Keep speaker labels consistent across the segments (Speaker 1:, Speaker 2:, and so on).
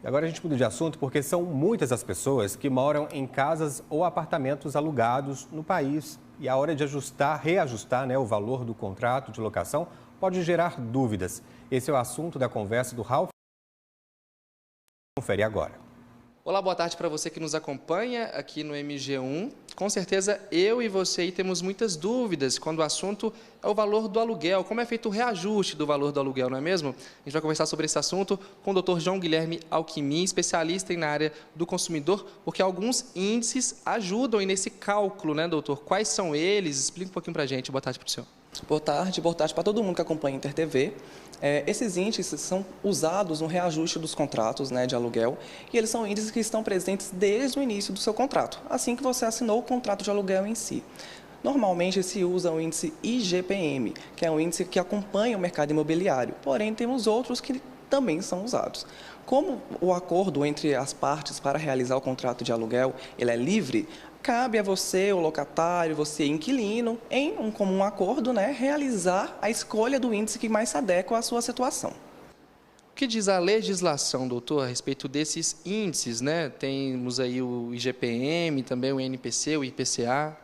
Speaker 1: E agora a gente muda de assunto porque são muitas as pessoas que moram em casas ou apartamentos alugados no país. E a hora de reajustar, o valor do contrato de locação pode gerar dúvidas. Esse é o assunto da conversa do Ralf. Confere agora.
Speaker 2: Olá, boa tarde para você que nos acompanha aqui no MG1. Com certeza eu e você aí temos muitas dúvidas quando o assunto é o valor do aluguel, como é feito o reajuste do valor do aluguel, não é mesmo? A gente vai conversar sobre esse assunto com o Dr. João Guilherme Alquimim, especialista na área do consumidor, porque alguns índices ajudam aí nesse cálculo, né, doutor? Quais são eles? Explica um pouquinho para a gente. Boa tarde para o senhor.
Speaker 3: Boa tarde para todo mundo que acompanha a InterTV. Esses índices são usados no reajuste dos contratos, de aluguel, e eles são índices que estão presentes desde o início do seu contrato, assim que você assinou o contrato de aluguel em si. Normalmente se usa o índice IGPM, que é um índice que acompanha o mercado imobiliário, porém temos outros que também são usados. Como o acordo entre as partes para realizar o contrato de aluguel ele é livre, cabe a você, o locatário, você, inquilino, em um comum acordo, realizar a escolha do índice que mais se adequa à sua situação.
Speaker 2: O que diz a legislação, doutor, a respeito desses índices, né? Temos aí o IGPM, também o INPC, o IPCA.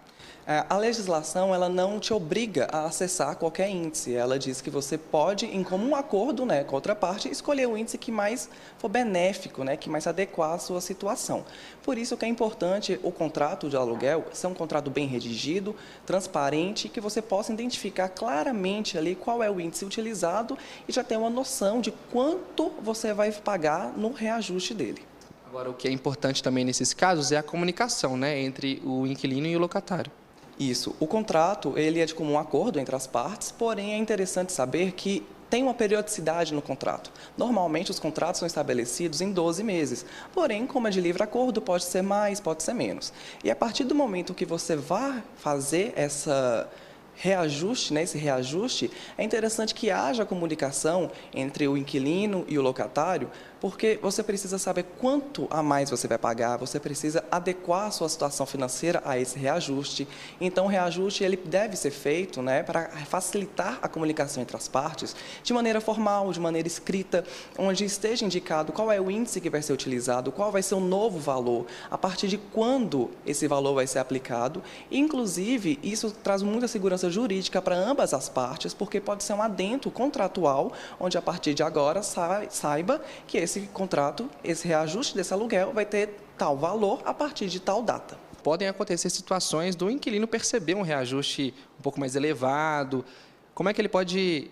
Speaker 3: A legislação ela não te obriga a acessar qualquer índice. Ela diz que você pode, em comum acordo com a outra parte, escolher o índice que mais for benéfico, que mais se adequar à sua situação. Por isso que é importante o contrato de aluguel ser um contrato bem redigido, transparente, que você possa identificar claramente ali qual é o índice utilizado e já ter uma noção de quanto você vai pagar no reajuste dele.
Speaker 2: Agora, o que é importante também nesses casos é a comunicação, entre o inquilino e o locatário.
Speaker 3: Isso. O contrato ele é de comum acordo entre as partes, porém é interessante saber que tem uma periodicidade no contrato. Normalmente os contratos são estabelecidos em 12 meses, porém, como é de livre acordo, pode ser mais, pode ser menos. E a partir do momento que você vai fazer esse reajuste, é interessante que haja comunicação entre o inquilino e o locatário, porque você precisa saber quanto a mais você vai pagar, você precisa adequar a sua situação financeira a esse reajuste. Então, o reajuste ele deve ser feito para facilitar a comunicação entre as partes, de maneira formal, de maneira escrita, onde esteja indicado qual é o índice que vai ser utilizado, qual vai ser o novo valor, a partir de quando esse valor vai ser aplicado. Inclusive, isso traz muita segurança jurídica para ambas as partes, porque pode ser um adendo contratual, onde a partir de agora saiba que esse contrato, esse reajuste desse aluguel vai ter tal valor a partir de tal data.
Speaker 2: Podem acontecer situações do inquilino perceber um reajuste um pouco mais elevado. Como é que ele pode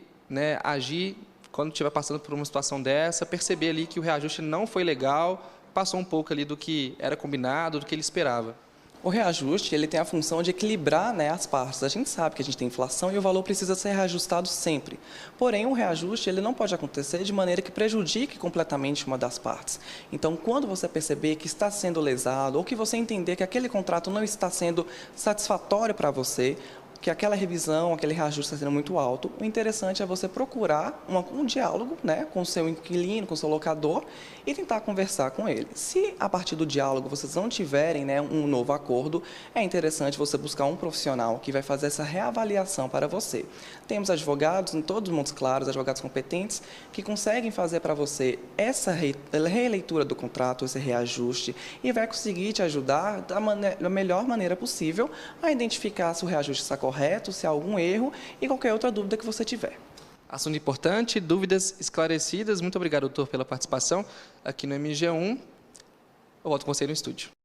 Speaker 2: agir quando estiver passando por uma situação dessa, perceber ali que o reajuste não foi legal, passou um pouco ali do que era combinado, do que ele esperava?
Speaker 3: O reajuste ele tem a função de equilibrar as partes. A gente sabe que a gente tem inflação e o valor precisa ser reajustado sempre. Porém, o reajuste ele não pode acontecer de maneira que prejudique completamente uma das partes. Então, quando você perceber que está sendo lesado ou que você entender que aquele contrato não está sendo satisfatório para você, que aquela revisão, aquele reajuste está sendo muito alto, o interessante é você procurar um diálogo com o seu inquilino, com o seu locador e tentar conversar com ele. Se a partir do diálogo vocês não tiverem um novo acordo, é interessante você buscar um profissional que vai fazer essa reavaliação para você. Temos advogados, em todos os mundos claros, advogados competentes, que conseguem fazer para você essa releitura do contrato, esse reajuste, e vai conseguir te ajudar da melhor maneira possível a identificar se o reajuste está correto, se há algum erro e qualquer outra dúvida que você tiver.
Speaker 2: Assunto importante, dúvidas esclarecidas. Muito obrigado, doutor, pela participação aqui no MG1. Eu volto com você no estúdio.